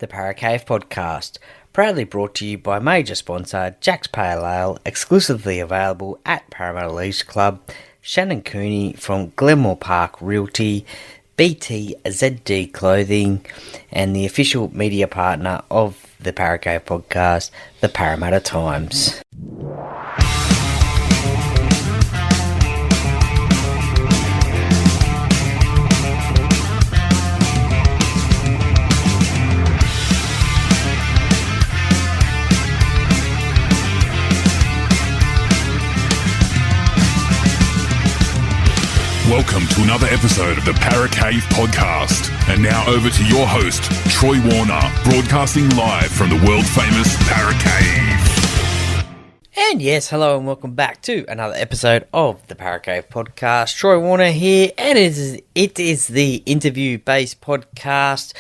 the Paracave Podcast, proudly brought to you by major sponsor Jack's Pale Ale, exclusively available at Parramatta Eels Club, Shannon Cooney from Glenmore Park Realty, BTZD Clothing, and the official media partner of the Paracave Podcast, the Parramatta Times. Welcome to another episode of the Paracave Podcast. And now over to your host, Troy Warner, broadcasting live from the world-famous Paracave. And yes, hello and welcome back to another episode of the Paracave Podcast. Troy Warner here, and it is the interview-based podcast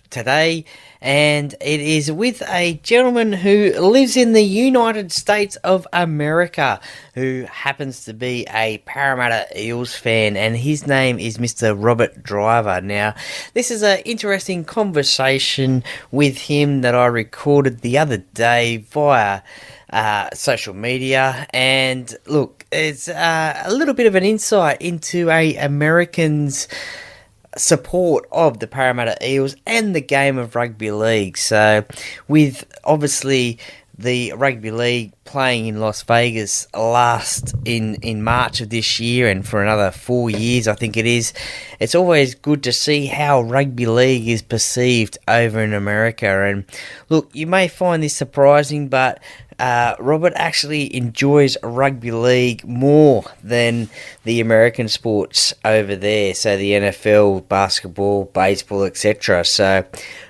today. And it is with a gentleman who lives in the United States of America, who happens to be a Parramatta Eels fan, and his name is Mr. Robert Driver. Now, this is an interesting conversation with him that I recorded the other day via social media, and look, it's a little bit of an insight into a American's support of the Parramatta Eels and the game of rugby league. So with obviously the rugby league playing in Las Vegas last in March of this year and for another 4 years, I think it is, it's always good to see how rugby league is perceived over in America. And look, you may find this surprising, but Robert actually enjoys rugby league more than the American sports over there, so the NFL, basketball, baseball, etc. So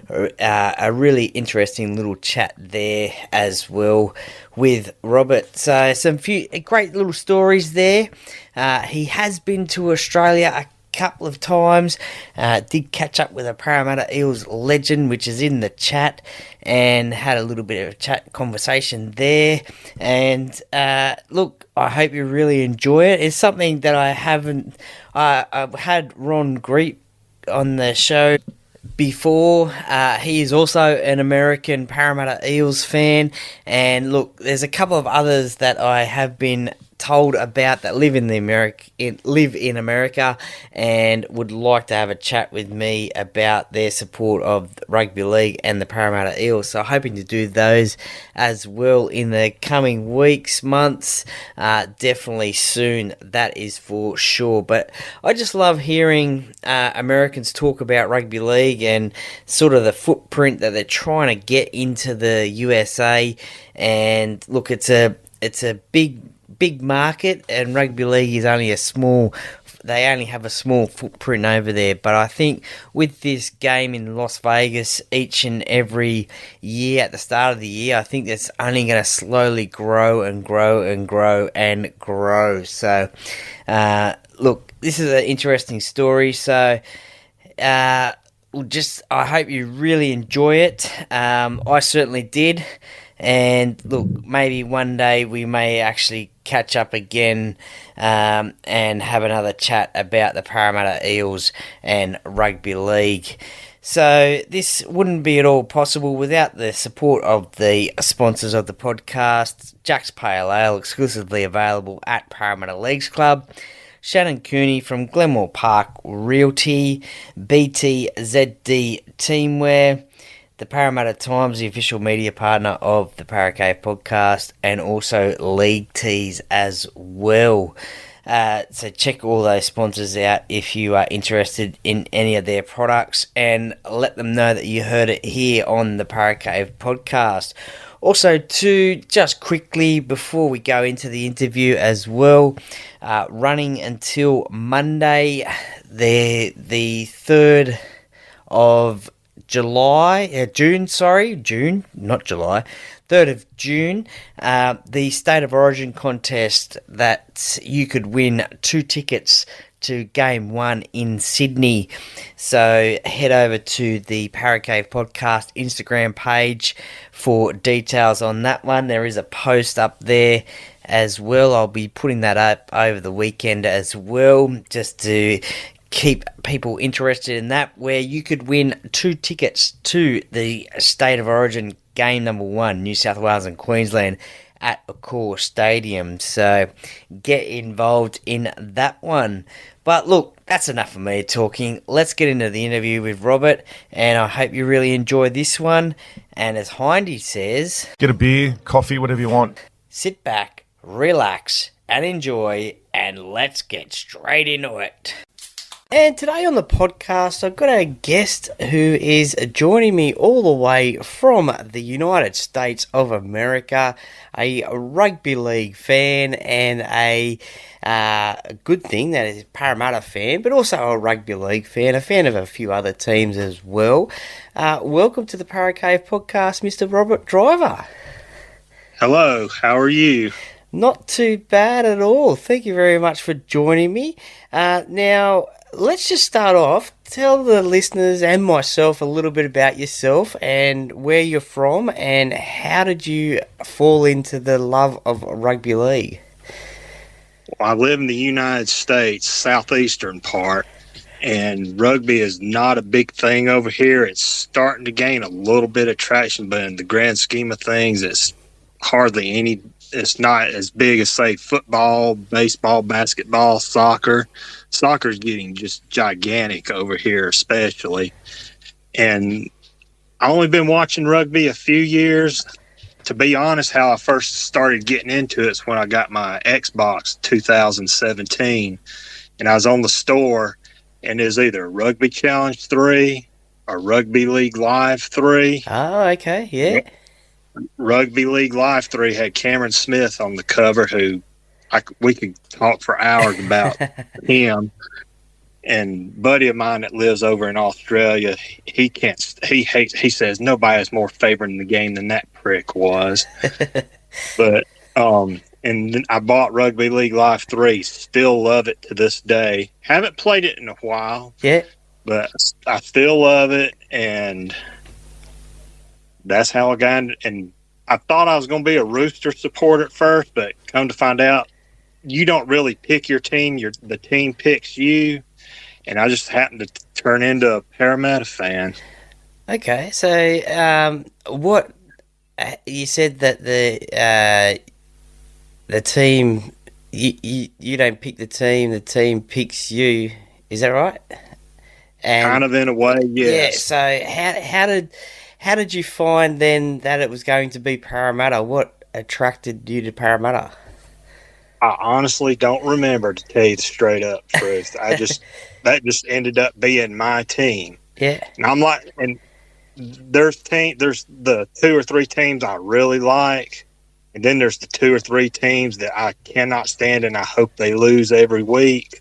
a really interesting little chat there as well with Robert. So some few great little stories there. He has been to Australia a couple of times, did catch up with a Parramatta Eels legend, which is in the chat, and had a little bit of a chat conversation there. And look, I hope you really enjoy it. It's something that I've had Ron Greep on the show before. He is also an American Parramatta Eels fan, and look, there's a couple of others that I have been told about that live in America and would like to have a chat with me about their support of rugby league and the Parramatta Eels. So hoping to do those as well in the coming weeks, months, definitely soon, that is for sure. But I just love hearing Americans talk about rugby league and sort of the footprint that they're trying to get into the USA. And look, it's a big market, and rugby league is only they only have a small footprint over there. But I think with this game in Las Vegas each and every year at the start of the year, I think that's only going to slowly grow and grow and grow and grow. So look, this is an interesting story. So I hope you really enjoy it. I certainly did. And look, maybe one day we may actually catch up again and have another chat about the Parramatta Eels and rugby league. So this wouldn't be at all possible without the support of the sponsors of the podcast. Jack's Pale Ale, exclusively available at Parramatta Eels Club, Shannon Cooney from Glenmore Park Realty, BTZD Teamwear, the Parramatta Times, the official media partner of the Paracave Podcast, and also League Tees as well. So check all those sponsors out if you are interested in any of their products, and let them know that you heard it here on the Paracave Podcast. Also, just quickly before we go into the interview as well, running until Monday, the 3rd of June, 3rd of June, the State of Origin contest that you could win 2 tickets to Game 1 in Sydney. So head over to the Paracave Podcast Instagram page for details on that one. There is a post up there as well. I'll be putting that up over the weekend as well, just to keep people interested in that, where you could win 2 tickets to the State of Origin game number 1, New South Wales and Queensland, at Accor Stadium. So get involved in that one. But look, that's enough of me talking. Let's get into the interview with Robert, and I hope you really enjoy this one. And as Hindy says, get a beer, coffee, whatever you want. Sit back, relax, and enjoy, and let's get straight into it. And today on the podcast, I've got a guest who is joining me all the way from the United States of America, a rugby league fan and a good thing that is a Parramatta fan, but also a rugby league fan, a fan of a few other teams as well. Welcome to the Parra Cave podcast, Mr. Robert Driver. Hello, how are you? Not too bad at all. Thank you very much for joining me. Now, let's just start off. Tell the listeners and myself a little bit about yourself and where you're from and how did you fall into the love of rugby league? Well, I live in the United States, southeastern part, and rugby is not a big thing over here. It's starting to gain a little bit of traction, but in the grand scheme of things, it's hardly any. It's not as big as, say, football, baseball, basketball, soccer. Soccer's getting just gigantic over here, especially. And I've only been watching rugby a few years. To be honest, how I first started getting into it is when I got my Xbox 2017. And I was on the store, and there's either Rugby Challenge 3 or Rugby League Live 3. Oh, okay, yeah. Rugby League Live 3 had Cameron Smith on the cover, who we could talk for hours about him. And a buddy of mine that lives over in Australia, he says nobody is more favoring the game than that prick was. But and then I bought Rugby League Live 3, still love it to this day. Haven't played it in a while. Yeah. But I still love it, and that's how I got in. And I thought I was going to be a Rooster supporter at first, but come to find out, you don't really pick your team. The team picks you. And I just happened to turn into a Parramatta fan. Okay, so what you said that the team you don't pick the team picks you. Is that right? And kind of in a way, yes. Yeah. So how did you find then that it was going to be Parramatta? What attracted you to Parramatta? I honestly don't remember, to tell you the straight up truth. That just ended up being my team. Yeah. And I'm like, and there's the 2 or 3 teams I really like, and then there's the 2 or 3 teams that I cannot stand, and I hope they lose every week.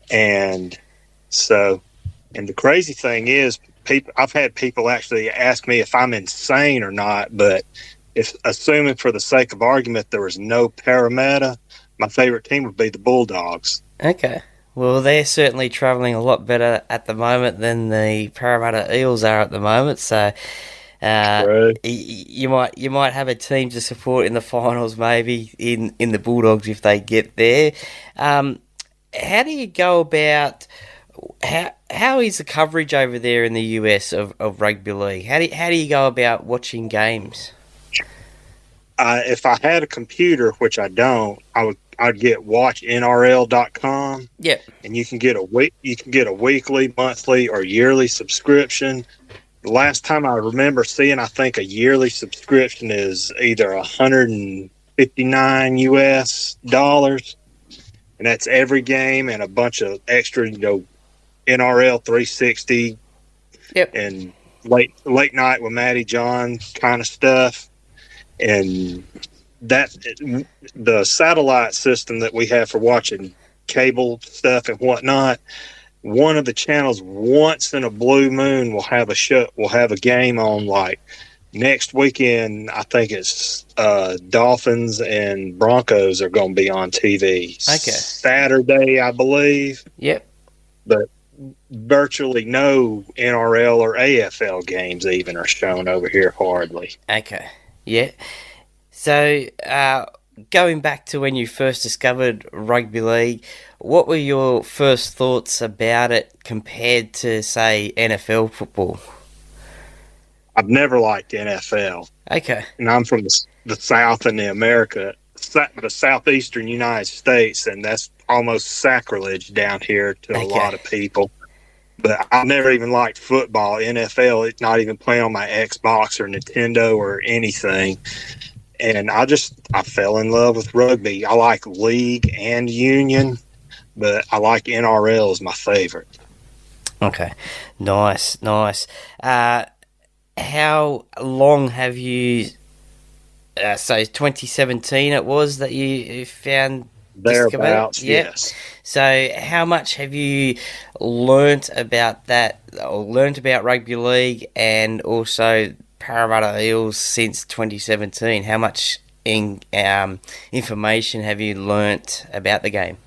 And so, and the crazy thing is, I've had people actually ask me if I'm insane or not, but if, assuming for the sake of argument there was no Parramatta, my favorite team would be the Bulldogs. Okay. Well, they're certainly travelling a lot better at the moment than the Parramatta Eels are at the moment. So you might have a team to support in the finals, maybe in the Bulldogs if they get there. How do you go about? How is the coverage over there in the US of rugby league? How do you go about watching games? If I had a computer, which I don't, I'd get watchnrl.com. Yep. And you can get a weekly, monthly, or yearly subscription. The last time I remember seeing, I think a yearly subscription is either $159 US, and that's every game and a bunch of extra, NRL 360. Yep. And late night with Matty John kind of stuff. And that the satellite system that we have for watching cable stuff and whatnot, one of the channels once in a blue moon will have a game on. Like next weekend, I think it's Dolphins and Broncos are going to be on TV. Okay. Saturday, I believe. Yep. But virtually no NRL or AFL games even are shown over here, hardly. Okay. Yeah. So, going back to when you first discovered rugby league, what were your first thoughts about it compared to, say, NFL football? I've never liked NFL, Okay. and I'm from the South in the southeastern United States, and that's almost sacrilege down here to a Okay. lot of people. But I never even liked football, NFL. It's not even playing on my Xbox or Nintendo or anything. And I fell in love with rugby. I like league and union, but I like NRL as my favorite. Okay. Nice, nice. How long have you, so 2017 it was that you found, discovered it? Thereabouts, Yep. yes. So how much have you learnt about that, or learnt about rugby league and also Parramatta Eels since 2017? How much information have you learnt about the game?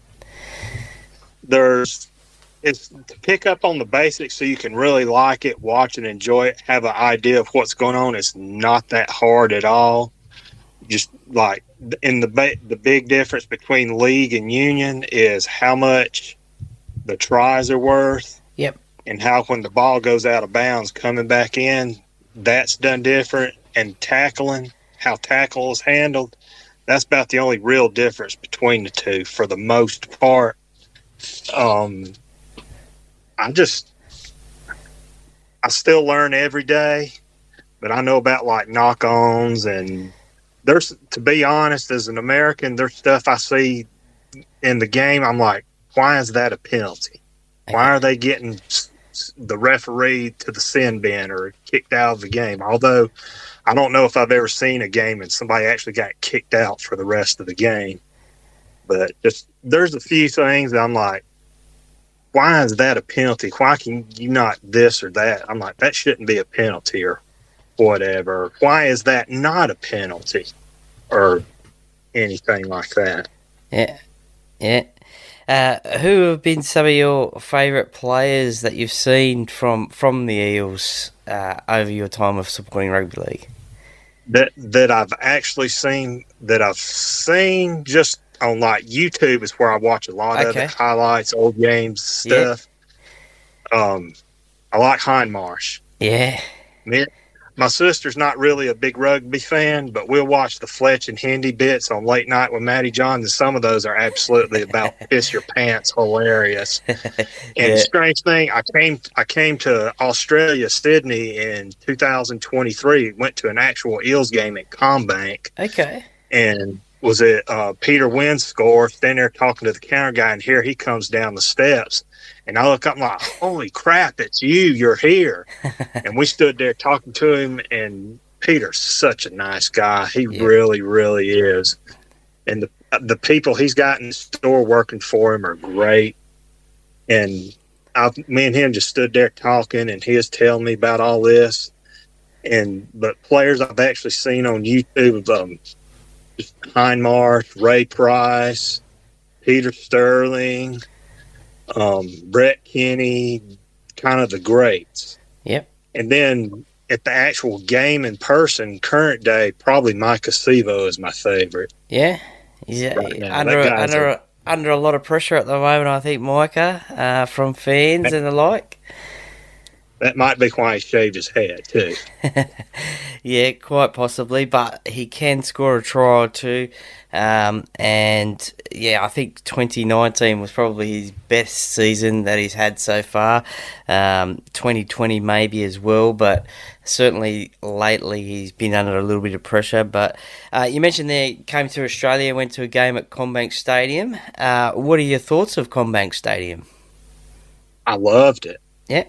It's to pick up on the basics so you can really like it, watch and enjoy it, have an idea of what's going on. It's not that hard at all. Just like the big difference between league and union is how much the tries are worth, Yep. and how when the ball goes out of bounds coming back in, that's done different. And tackling, how tackle is handled, that's about the only real difference between the two for the most part. I still learn every day, but I know about like knock-ons, and to be honest, as an American, there's stuff I see in the game. I'm like, why is that a penalty? Why are they getting the referee to the sin bin or kicked out of the game? Although I don't know if I've ever seen a game and somebody actually got kicked out for the rest of the game. But just there's a few things that I'm like, why is that a penalty? Why can you not this or that? I'm like, that shouldn't be a penalty or whatever. Why is that not a penalty or anything like that? Yeah. Yeah. Who have been some of your favourite players that you've seen from the Eels over your time of supporting rugby league? That I've seen just on like YouTube is where I watch a lot of it, highlights, old games, stuff. Yeah. I like Hindmarsh. Yeah. My sister's not really a big rugby fan, but we'll watch the Fletch and Hendy bits on late night with Matty Johns, and some of those are absolutely about piss your pants hilarious. And strange thing, I came to Australia, Sydney in 2023, went to an actual Eels game at Combank. Okay. And was it Peter Winscore standing there talking to the counter guy, and here he comes down the steps. And I look up, I'm like, holy crap, it's you, you're here. And we stood there talking to him, and Peter's such a nice guy. He really, really is. And the people he's got in the store working for him are great. And me and him just stood there talking, and he was telling me about all this. But players I've actually seen on YouTube, Hindmarsh, Ray Price, Peter Sterling, Brett Kenny, kind of the greats. Yep. And then at the actual game in person, current day, probably Mike Acevo is my favorite. Yeah. He's under a lot of pressure at the moment, I think, Micah, from fans and the like. That might be why he shaved his head, too. Yeah, quite possibly, but he can score a try or two. And, yeah, I think 2019 was probably his best season that he's had so far. 2020 maybe as well, but certainly lately he's been under a little bit of pressure. But you mentioned there, came to Australia, went to a game at Combank Stadium. What are your thoughts of Combank Stadium? I loved it. Yeah.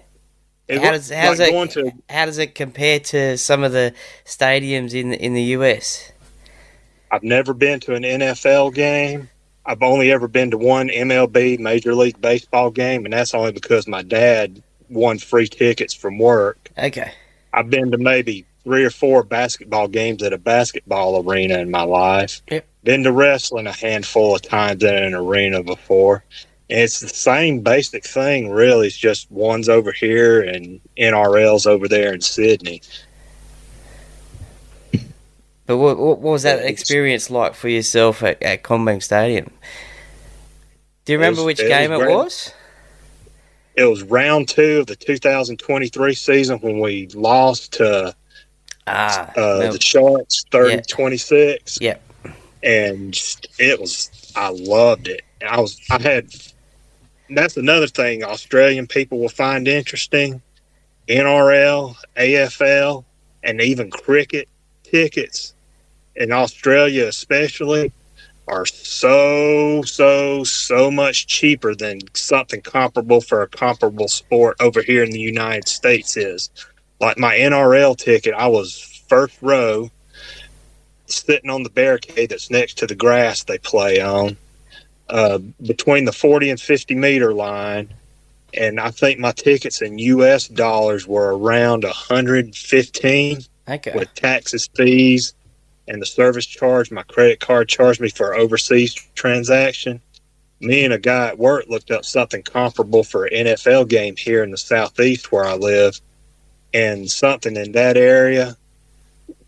How does it compare to some of the stadiums in the US? I've never been to an NFL game. I've only ever been to one MLB, Major League Baseball game, and that's only because my dad won free tickets from work. Okay. I've been to maybe 3 or 4 basketball games at a basketball arena in my life. Yep. Been to wrestling a handful of times in an arena before. And it's the same basic thing, really. It's just one's over here and NRL's over there in Sydney. But what was that It experience like for yourself at Combank Stadium? Do you remember which it was game it great. was? It was round 2 of the 2023 season when we lost to the Sharks Yeah, 30-26, yeah. and I loved it. I had That's another thing Australian people will find interesting. NRL, AFL, and even cricket tickets in Australia, especially, are so much cheaper than something comparable for a comparable sport over here in the United States is. Like my NRL ticket, I was first row, sitting on the barricade that's next to the grass they play on, between the 40 and 50-meter line. And I think my tickets in U.S. dollars were around 115 Okay. with taxes, fees, and the service charge. My credit card charged me for an overseas transaction. Me and a guy at work looked up something comparable for an NFL game here in the southeast where I live, and something in that area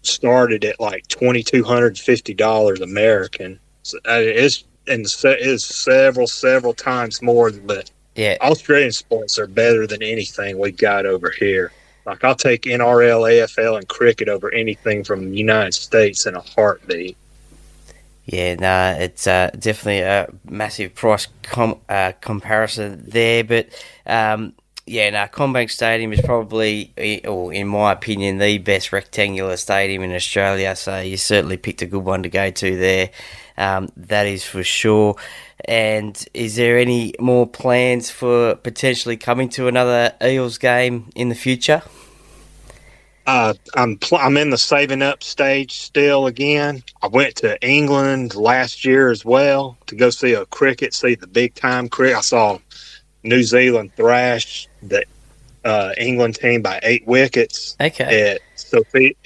started at like $2,250 American. So it's several times more, but Yeah, Australian sports are better than anything we got over here. Like I'll take NRL, AFL, and cricket over anything from the United States in a heartbeat. yeah. No, it's definitely a massive price comparison there, but yeah, no. Combank Stadium is probably, or in my opinion, the best rectangular stadium in Australia. So you certainly picked a good one to go to there. That is for sure. And is there any more plans for potentially coming to another Eels game in the future? I'm in the saving up stage still again. I went to England last year as well to go see see the big time cricket. I saw New Zealand thrash the England team by 8 wickets Okay.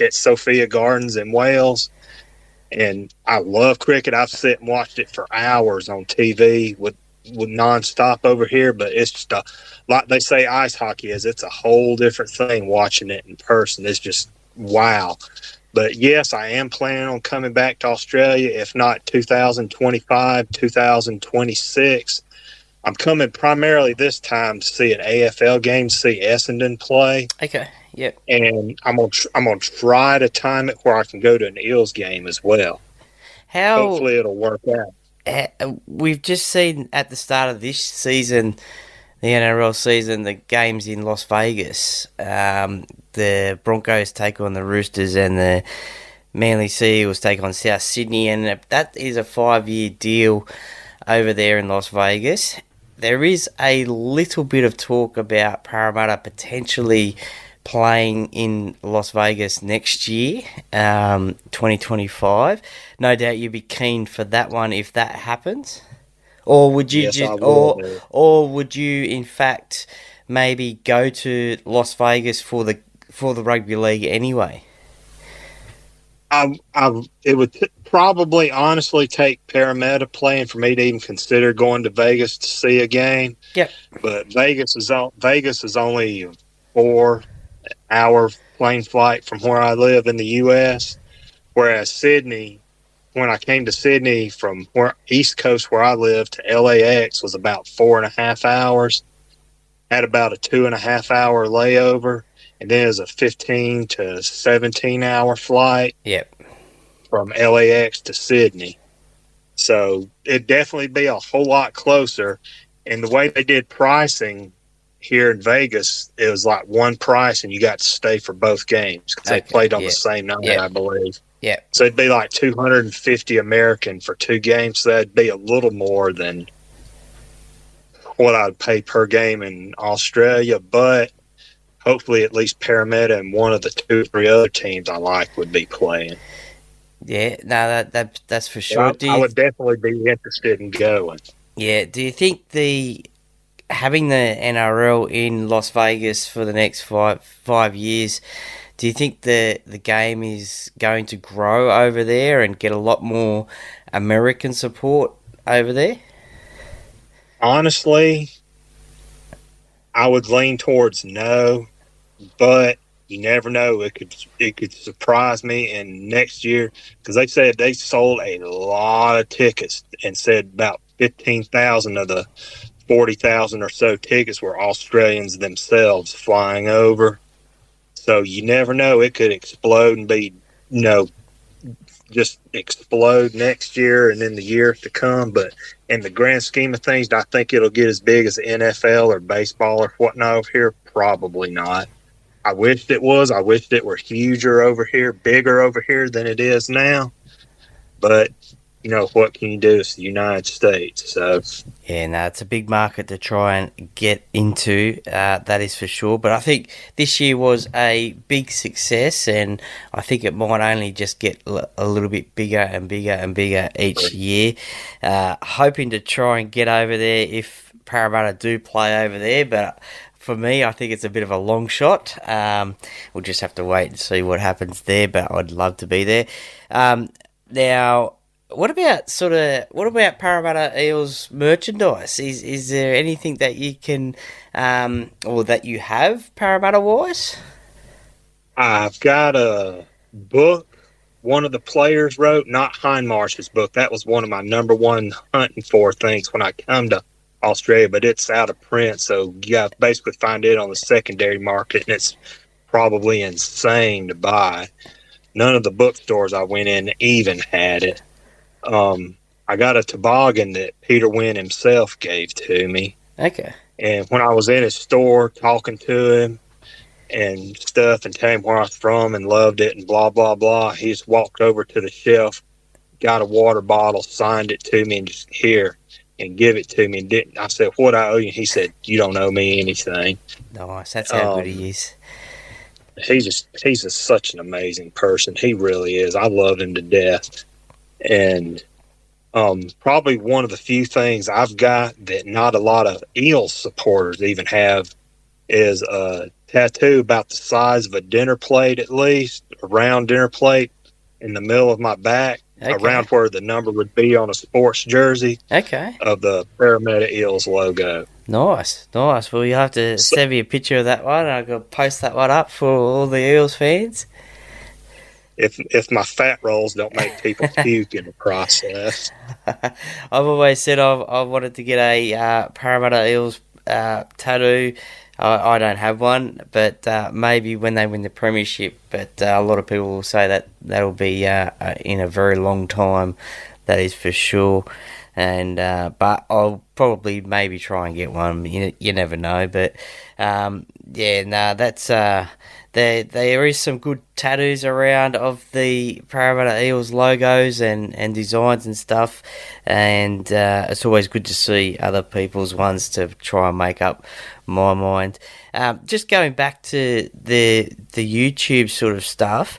at Sophia Gardens in Wales. And I love cricket. I've sat and watched it for hours on TV with nonstop over here. But it's just like they say ice hockey is. It's a whole different thing watching it in person. It's just wow. But yes, I am planning on coming back to Australia. If not 2025, 2026. I'm coming primarily this time to see an AFL game, see Essendon play. Okay. Yep. And I'm gonna try to time it where I can go to an Eels game as well. How Hopefully, it'll work out. we've just seen at the start of this season, the NRL season, the games in Las Vegas. The Broncos take on the Roosters, and the Manly Sea Eagles take on South Sydney, and that is a 5-year deal over there in Las Vegas. There is a little bit of talk about Parramatta potentially playing in Las Vegas next year, 2025. No doubt you'd be keen for that one if that happens. Or would you Yes, I just, will. or would you in fact maybe go to Las Vegas for the rugby league anyway? It would probably honestly take Parramatta playing for me to even consider going to Vegas to see a game. Yep. But Vegas is only a 4-hour plane flight from where I live in the U.S. Whereas Sydney, when I came to Sydney from East Coast where I live to LAX was about 4.5 hours. Had about a 2.5 hour layover, and then it was a 15 to 17 hour flight Yep. from LAX to Sydney. So it'd definitely be a whole lot closer. And the way they did pricing here in Vegas, it was like one price, and you got to stay for both games because they played on the same night, I believe. Yeah. So it'd be like 250 American for 2 games. So that'd be a little more than what I'd pay per game in Australia, but hopefully at least Parramatta and one of the 2 or 3 other teams I like would be playing. Yeah, no, that's for sure. I would definitely be interested in going. Yeah, do you think having the NRL in Las Vegas for the next five years, do you think the game is going to grow over there and get a lot more American support over there? Honestly, I would lean towards no, but you never know. It could surprise me. And next year, because they said they sold a lot of tickets and said about 15,000 of the 40,000 or so tickets were Australians themselves flying over. So you never know. It could explode and be, just explode next year and in the years to come. But in the grand scheme of things, do I think it'll get as big as the NFL or baseball or whatnot over here? Probably not. I wished it was. I wished it were huger over here, bigger over here than it is now. But, what can you do? It's the United States. So, Yeah, no, it's a big market to try and get into, that is for sure. But I think this year was a big success, and I think it might only just get a little bit bigger and bigger and bigger each year. Hoping to try and get over there if Parramatta do play over there, but for me, I think it's a bit of a long shot. We'll just have to wait and see what happens there, but I'd love to be there. Now, what about Parramatta Eels merchandise? Is there anything that you can or that you have Parramatta wise? I've got a book one of the players wrote, not Hindmarsh's book. That was one of my number one hunting for things when I come to Australia, but it's out of print, so you got to basically find it on the secondary market, and it's probably insane to buy. None of the bookstores I went in even had it. I got a toboggan that Peter Wynn himself gave to me. Okay. And when I was in his store talking to him and stuff and telling him where I was from and loved it and blah, blah, blah, he just walked over to the shelf, got a water bottle, signed it to me, and just here and give it to me. And didn't I said, "What I owe you?" He said, "You don't owe me anything." Nice. That's how good he is. He's just such an amazing person. He really is. I love him to death. And probably one of the few things I've got that not a lot of Eels supporters even have is a tattoo about the size of a dinner plate, at least a round dinner plate in the middle of my back, around where the number would be on a sports jersey. Okay. Of the Parramatta Eels logo. Nice. Well, you have to send me a picture of that one, and I'll go post that one up for all the Eels fans. If my fat rolls don't make people puke in the process. I've always said I wanted to get a Parramatta Eels tattoo. I don't have one, but maybe when they win the premiership. But a lot of people will say that that'll be in a very long time. That is for sure. And but I'll probably maybe try and get one. You never know. But that's there is some good tattoos around of the Parramatta Eels logos and designs and stuff, and it's always good to see other people's ones to try and make up my mind. Just going back to the YouTube sort of stuff,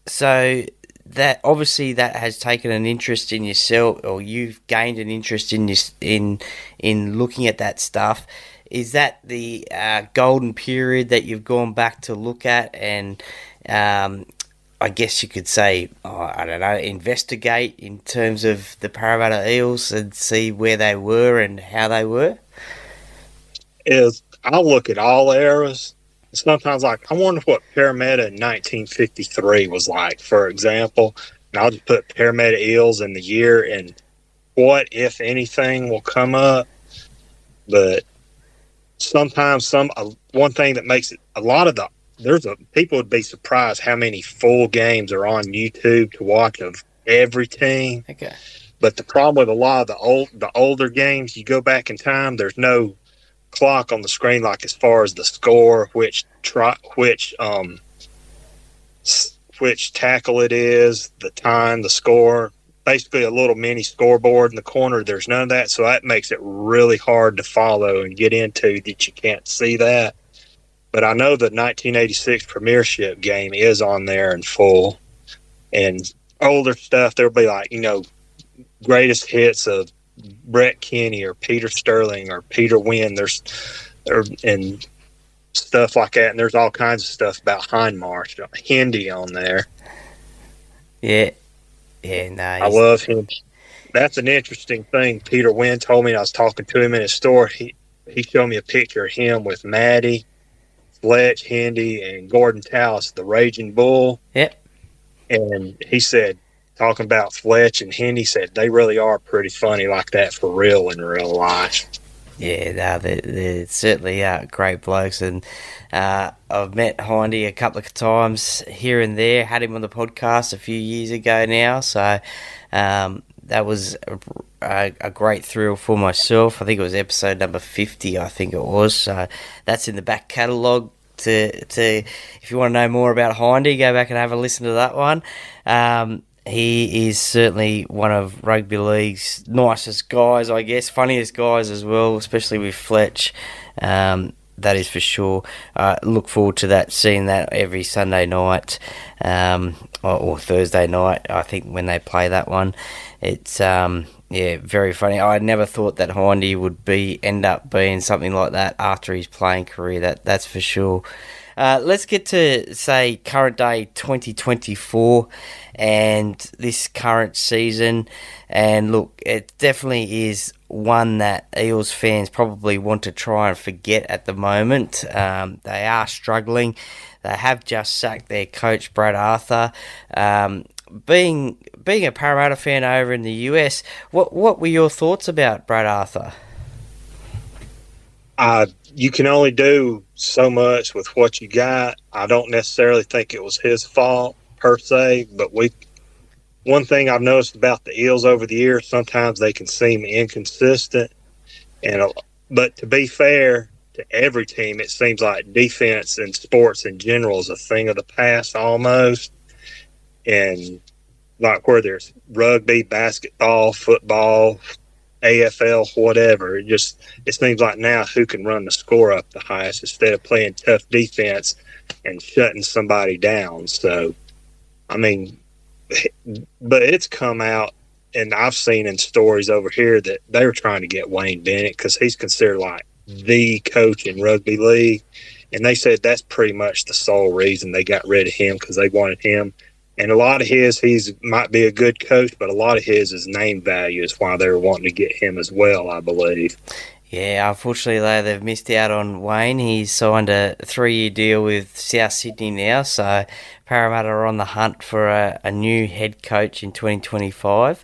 so that obviously that has taken an interest in yourself, or you've gained an interest in this in looking at that stuff. Is that the golden period that you've gone back to look at and I guess you could say, I don't know, investigate in terms of the Parramatta Eels and see where they were and how they were? I'll look at all eras. Sometimes, I wonder what Parramatta in 1953 was like, for example. And I'll just put Parramatta Eels in the year and what, if anything, will come up. But sometimes one thing that makes it people would be surprised how many full games are on YouTube to watch of every team. Okay. But the problem with a lot of the older games, you go back in time, there's no clock on the screen, like as far as the score, which tackle it is, the time, the score, basically a little mini scoreboard in the corner. There's none of that, so that makes it really hard to follow and get into, that you can't see that. But I know the 1986 Premiership game is on there in full, and older stuff, there'll be like, greatest hits of Brett Kenny or Peter Sterling or Peter Wynn, and stuff like that. And there's all kinds of stuff about Hindmarsh, Hindi on there. Yeah, nice. I love him. That's an interesting thing. Peter Wynn told me, I was talking to him in his store. He showed me a picture of him with Maddie Fletch, Hendy, and Gordon Tallis, the Raging Bull. Yep. And he said, talking about Fletch and Hendy, said they really are pretty funny like that for real in real life. Yeah, no, they're certainly great blokes, and I've met Hindy a couple of times here and there. Had him on the podcast a few years ago now, so that was a great thrill for myself. I think it was episode number 50, I think it was. So that's in the back catalogue. To if you want to know more about Hindy, go back and have a listen to that one. He is certainly one of rugby league's nicest guys, I guess, funniest guys as well, especially with Fletch. That is for sure. Look forward to that, seeing that every Sunday night or Thursday night, I think, when they play that one. It's very funny. I never thought that Hindy would end up being something like that after his playing career. That's for sure. Let's get to, say, current day 2024 and this current season. And look, it definitely is one that Eels fans probably want to try and forget at the moment. They are struggling. They have just sacked their coach, Brad Arthur. Being a Parramatta fan over in the US, what were your thoughts about Brad Arthur? You can only do so much with what you got. I don't necessarily think it was his fault per se, but one thing I've noticed about the Eels over the years, sometimes they can seem inconsistent. But to be fair to every team, it seems like defense in sports in general is a thing of the past almost. And like whether there's rugby, basketball, football, AFL, whatever, it seems like now who can run the score up the highest instead of playing tough defense and shutting somebody down. So, I mean, but it's come out, and I've seen in stories over here that they were trying to get Wayne Bennett because he's considered like the coach in rugby league. And they said that's pretty much the sole reason they got rid of him, because they wanted him. And a lot of he's might be a good coach, but a lot of his is name value is why they were wanting to get him as well, I believe. Yeah, unfortunately, though, they've missed out on Wayne. He's signed a 3-year deal with South Sydney now, so Parramatta are on the hunt for a new head coach in 2025.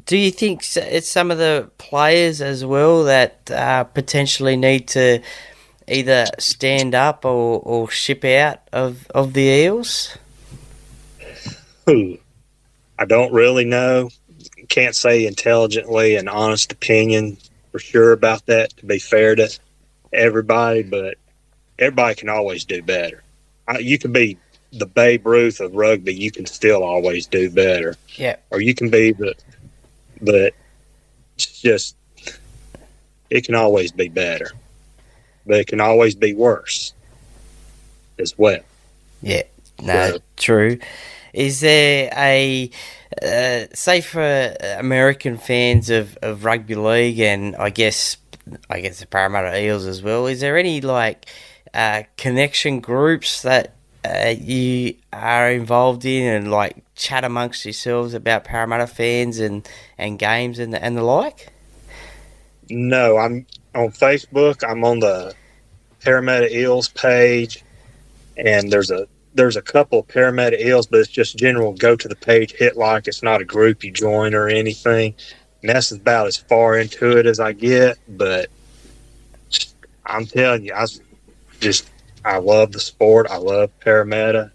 Do you think it's some of the players as well that potentially need to either stand up or ship out of the Eels? I don't really know. Can't say intelligently an honest opinion for sure about that, to be fair to everybody, but everybody can always do better. You can be the Babe Ruth of rugby, you can still always do better. Yeah. Or you can be but it's just, it can always be better. But it can always be worse as well. Yeah, no, true. Is there say for American fans of rugby league, and I guess the Parramatta Eels as well, is there any connection groups that you are involved in and chat amongst yourselves about Parramatta fans and games and the like? No, I'm on Facebook. I'm on the Parramatta Eels page, and there's a couple of Parramatta Eels, but it's just general. Go to the page, hit like. It's not a group you join or anything. And that's about as far into it as I get. But I'm telling you, I love the sport. I love Parramatta.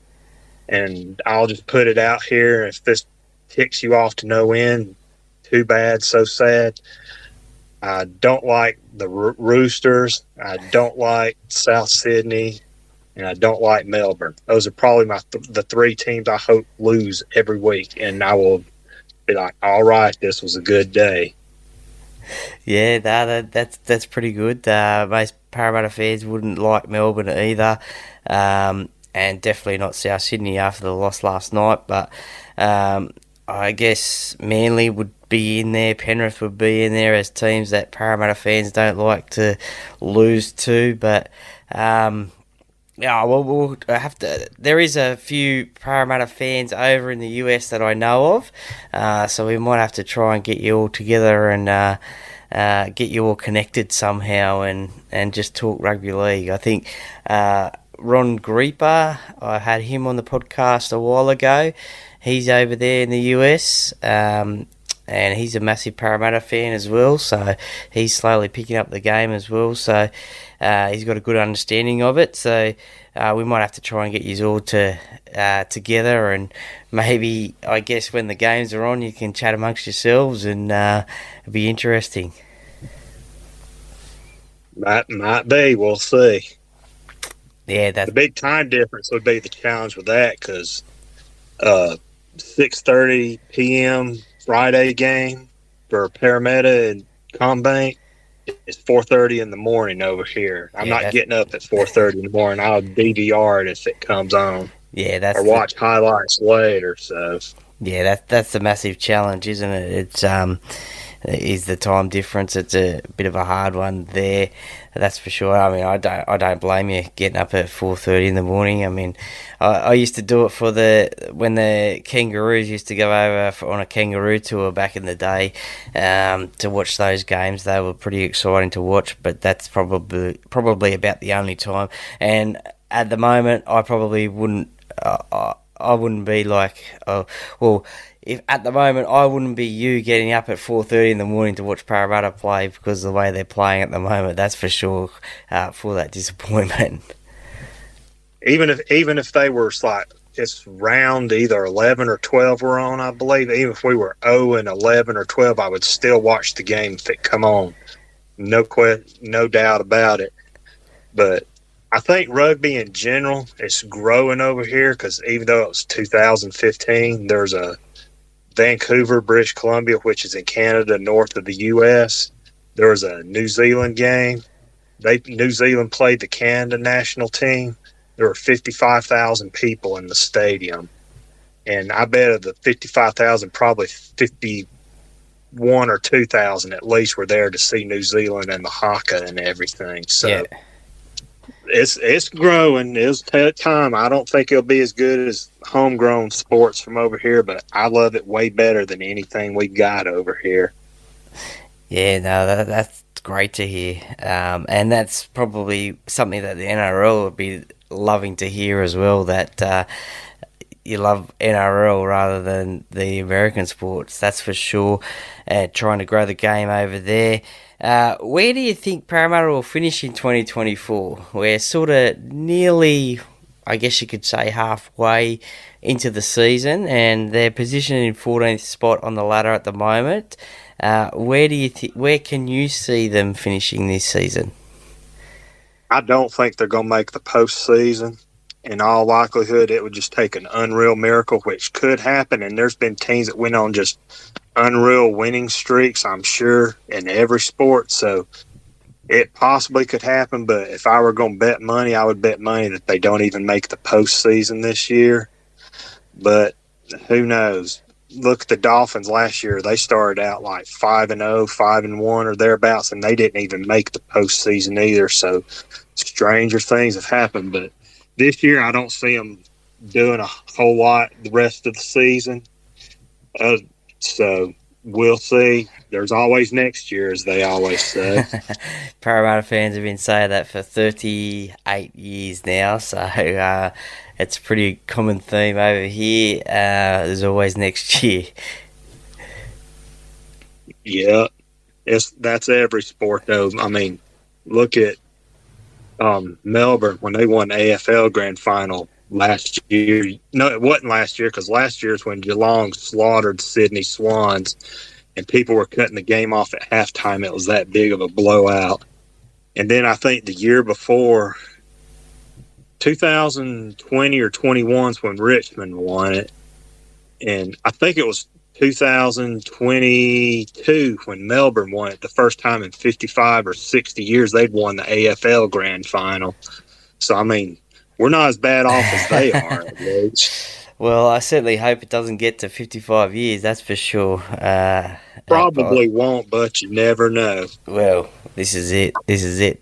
And I'll just put it out here. If this ticks you off to no end, too bad, so sad. I don't like the Roosters. I don't like South Sydney. And I don't like Melbourne. Those are probably the three teams I hope lose every week. And I will be like, all right, this was a good day. Yeah, that's pretty good. Most Parramatta fans wouldn't like Melbourne either. And definitely not South Sydney after the loss last night. But I guess Manly would be in there, Penrith would be in there as teams that Parramatta fans don't like to lose to. But yeah, well, we'll have to. There is a few Parramatta fans over in the US that I know of, so we might have to try and get you all together and get you all connected somehow and just talk rugby league. I think Ron Grieper, I had him on the podcast a while ago. He's over there in the US, and he's a massive Parramatta fan as well, so he's slowly picking up the game as well, so he's got a good understanding of it, so we might have to try and get you all together, and maybe, I guess, when the games are on, you can chat amongst yourselves, and it'll be interesting. Might be. We'll see. Yeah, the big time difference would be the challenge with that, because 6:30 p.m. Friday game for Parramatta and Combank is 4:30 in the morning over here. I'm not getting up at 4:30 in the morning. I'll DVR it if it comes on. Yeah, or watch highlights later. So yeah, that's the massive challenge, isn't it? It's is the time difference. It's a bit of a hard one there, that's for sure. I mean, I don't blame you getting up at 4:30 in the morning. I mean, I used to do it when the Kangaroos used to go over on a kangaroo tour back in the day, to watch those games. They were pretty exciting to watch, but that's probably about the only time. And at the moment, I probably wouldn't. I wouldn't be like, if at the moment I wouldn't be you getting up at 4:30 in the morning to watch Parramatta play, because of the way they're playing at the moment. That's for sure. For that disappointment. Even if they were like, it's round either 11 or 12 we're on, I believe. Even if we were 0 and 11 or 12, I would still watch the game if it come on. No doubt about it. But I think rugby in general is growing over here, because even though it was 2015, there's a Vancouver, British Columbia, which is in Canada, north of the U.S. There was a New Zealand game. New Zealand played the Canada national team. There were 55,000 people in the stadium. And I bet of the 55,000, probably 51 or 2,000 at least were there to see New Zealand and the haka and everything. So yeah. It's growing. It's time. I don't think it'll be as good as homegrown sports from over here, but I love it way better than anything we got over here. Yeah, no, that's great to hear. And that's probably something that the NRL would be loving to hear as well, that you love NRL rather than the American sports, that's for sure. Trying to grow the game over there. Where do you think Parramatta will finish in 2024? We're sort of nearly, I guess you could say, halfway into the season, and they're positioned in 14th spot on the ladder at the moment. Where can you see them finishing this season? I don't think they're going to make the postseason. In all likelihood, it would just take an unreal miracle, which could happen. And there's been teams that went on just unreal winning streaks, I'm sure, in every sport. So it possibly could happen. But if I were going to bet money, I would bet money that they don't even make the postseason this year. But who knows? Look at the Dolphins last year. They started out like 5-0, 5-1 or thereabouts, and they didn't even make the postseason either. So stranger things have happened. But this year, I don't see them doing a whole lot the rest of the season. So we'll see. There's always next year, as they always say. Parramatta fans have been saying that for 38 years now, so it's a pretty common theme over here. There's always next year. Yeah, that's every sport, though. I mean, look at Melbourne when they won the AFL Grand Final last year. No, it wasn't last year, because last year is when Geelong slaughtered Sydney Swans and people were cutting the game off at halftime. It was that big of a blowout. And then I think the year before, 2020 or 21 is when Richmond won it. And I think it was 2022 when Melbourne won it, the first time in 55 or 60 years they'd won the AFL Grand Final. So, I mean, we're not as bad off as they are, at least. Well, I certainly hope it doesn't get to 55 years, that's for sure. Probably won't, but you never know. Well, this is it,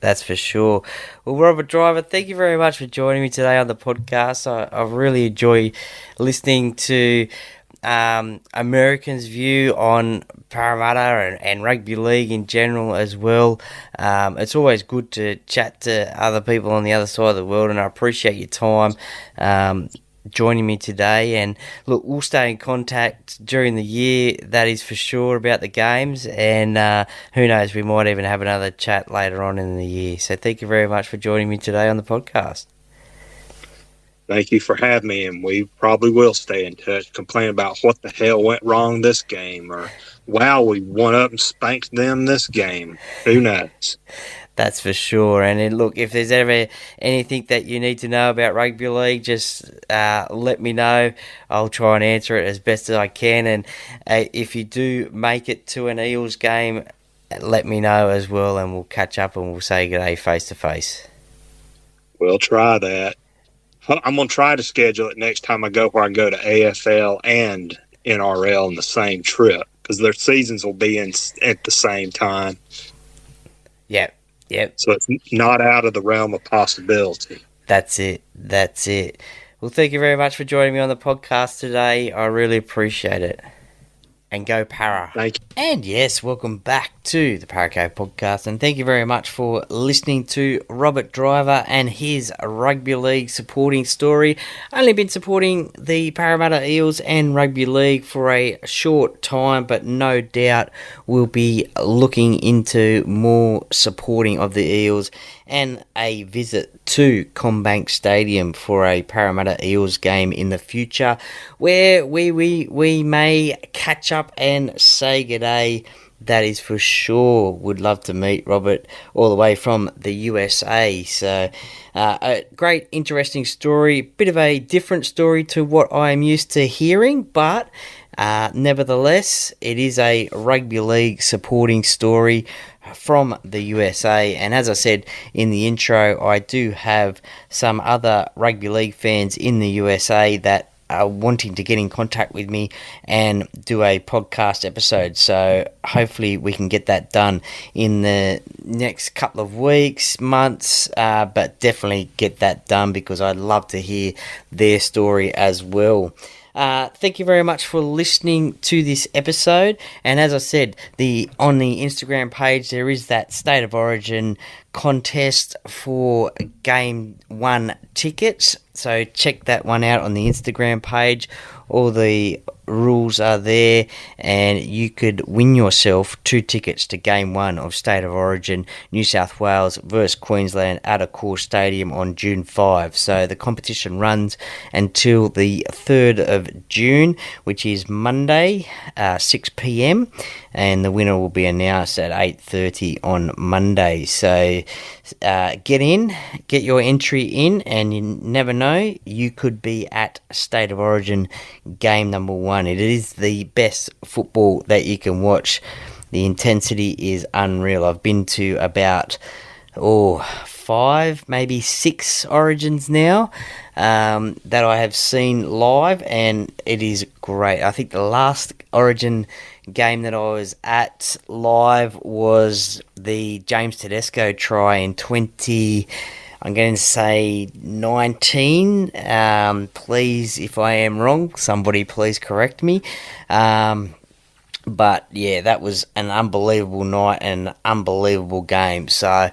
that's for sure. Well, Robert Driver, thank you very much for joining me today on the podcast. I really enjoy listening to Americans' view on Parramatta and rugby league in general as well. It's always good to chat to other people on the other side of the world, and I appreciate your time joining me today. And look, we'll stay in contact during the year, that is for sure, about the games, and who knows, we might even have another chat later on in the year. So thank you very much for joining me today on the podcast. Thank you for having me, and we probably will stay in touch, complain about what the hell went wrong this game, or wow, we won up and spanked them this game. Who knows? That's for sure. And then, look, if there's ever anything that you need to know about rugby league, just let me know. I'll try and answer it as best as I can. And if you do make it to an Eels game, let me know as well, and we'll catch up and we'll say good day face to face. We'll try that. I'm going to try to schedule it next time I go, where I go to AFL and NRL in the same trip, because their seasons will be in at the same time. Yep. So it's not out of the realm of possibility. That's it. Well, thank you very much for joining me on the podcast today. I really appreciate it. And go Para. Thank you. And yes, welcome back to the Para Cave podcast, and thank you very much for listening to Robert Driver and his rugby league supporting story. Only been supporting the Parramatta Eels and rugby league for a short time, but no doubt we'll be looking into more supporting of the Eels and a visit to Combank Stadium for a Parramatta Eels game in the future, where we may catch up and say g'day. That is for sure. Would love to meet Robert all the way from the USA. So a great, interesting story. Bit of a different story to what I'm used to hearing, but nevertheless, it is a rugby league supporting story from the USA. And as I said in the intro, I do have some other rugby league fans in the USA that are wanting to get in contact with me and do a podcast episode. So hopefully we can get that done in the next couple of weeks, months, but definitely get that done, because I'd love to hear their story as well. Thank you very much for listening to this episode. And as I said, on the Instagram page, there is that State of Origin contest for Game 1 tickets. So check that one out on the Instagram page. All the rules are there, and you could win yourself 2 tickets to Game 1 of State of Origin, New South Wales versus Queensland at Accor Stadium on June 5. So the competition runs until the 3rd of June, which is Monday, 6 p.m, and the winner will be announced at 8:30 on Monday. So get your entry in, and you never know, you could be at State of Origin game number 1. It is the best football that you can watch. The intensity is unreal. I've been to about 5, maybe 6 Origins now that I have seen live, and it is great. I think the last Origin game that I was at live was the James Tedesco try in 20, I'm going to say 19. Please, if I am wrong, somebody please correct me. But yeah, that was an unbelievable night and an unbelievable game. So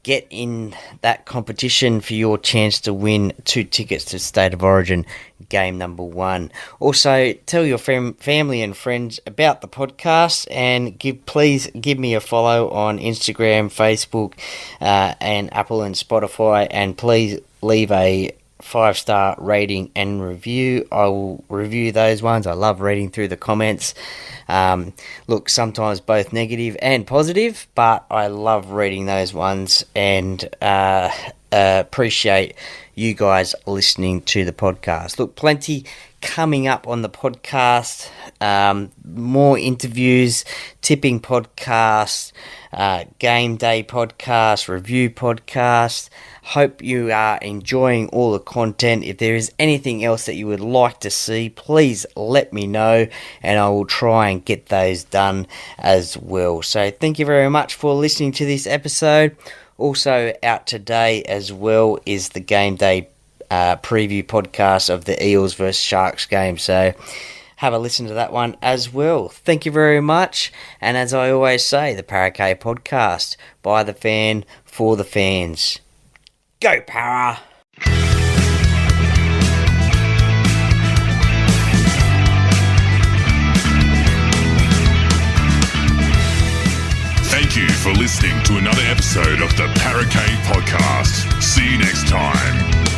get in that competition for your chance to win 2 tickets to State of Origin game number 1. Also, tell your family and friends about the podcast, and please give me a follow on Instagram, Facebook, and Apple and Spotify, and please leave a 5-star rating and review. I will review those ones. I love reading through the comments. Look, sometimes both negative and positive, but I love reading those ones, and appreciate you guys listening to the podcast. Look, plenty coming up on the podcast. More interviews, tipping podcasts, game day podcast, review podcast. Hope you are enjoying all the content. If there is anything else that you would like to see, please let me know, and I will try and get those done as well. So thank you very much for listening to this episode. Also out today as well is the game day preview podcast of the Eels versus Sharks game. So have a listen to that one as well. Thank you very much. And as I always say, the Parramatta podcast, by the fan, for the fans. Go Para! Thank you for listening to another episode of the Parramatta Podcast. See you next time.